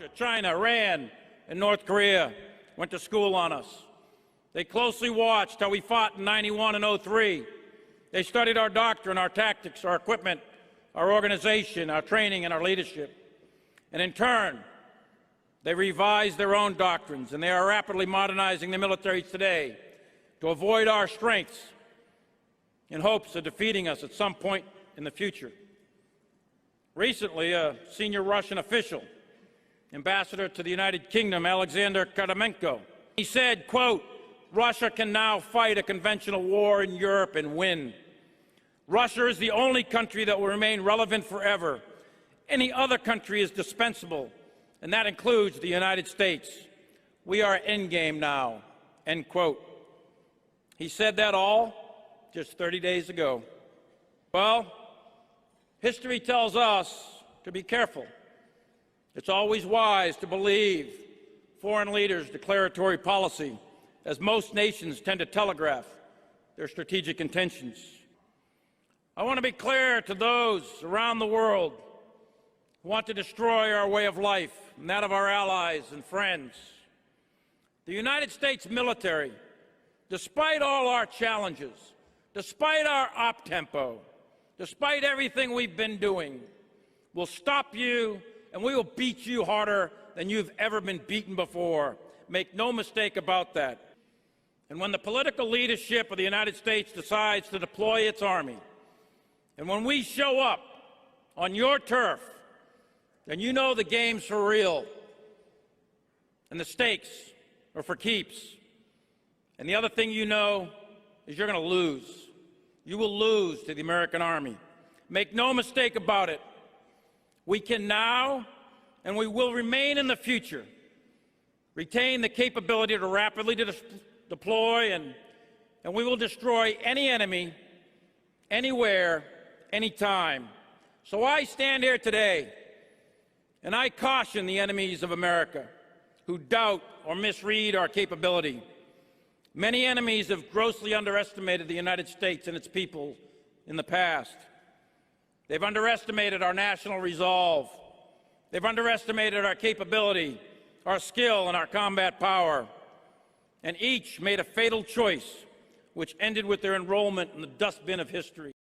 Russia, China, Iran, and North Korea went to school on us. They closely watched how we fought in '91 and '03. They studied our doctrine, our tactics, our equipment, our organization, our training, and our leadership. And in turn, they revised their own doctrines, and they are rapidly modernizing the militaries today to avoid our strengths in hopes of defeating us at some point in the future. Recently, a senior Russian official, ambassador to the United Kingdom, Alexander Karamenko, he said, quote, "Russia can now fight a conventional war in Europe and win. Russia is the only country that will remain relevant forever. Any other country is dispensable, and that includes the United States. We are endgame now," end quote. He said that all just 30 days ago. Well, history tells us to be careful. It's always wise to believe foreign leaders' declaratory policy, as most nations tend to telegraph their strategic intentions. I want to be clear to those around the world who want to destroy our way of life and that of our allies and friends. The United States military, despite all our challenges, despite our op-tempo, despite everything we've been doing, will stop you and we will beat you harder than you've ever been beaten before. Make no mistake about that. And when the political leadership of the United States decides to deploy its army, and when we show up on your turf, then you know the game's for real, and the stakes are for keeps. And the other thing you know is you're going to lose. You will lose to the American army. Make no mistake about it. We can now, and we will remain in the future, retain the capability to rapidly deploy, and we will destroy any enemy, anywhere, anytime. So I stand here today, and I caution the enemies of America who doubt or misread our capability. Many enemies have grossly underestimated the United States and its people in the past. They've underestimated our national resolve. They've underestimated our capability, our skill, and our combat power. And each made a fatal choice, which ended with their enrollment in the dustbin of history.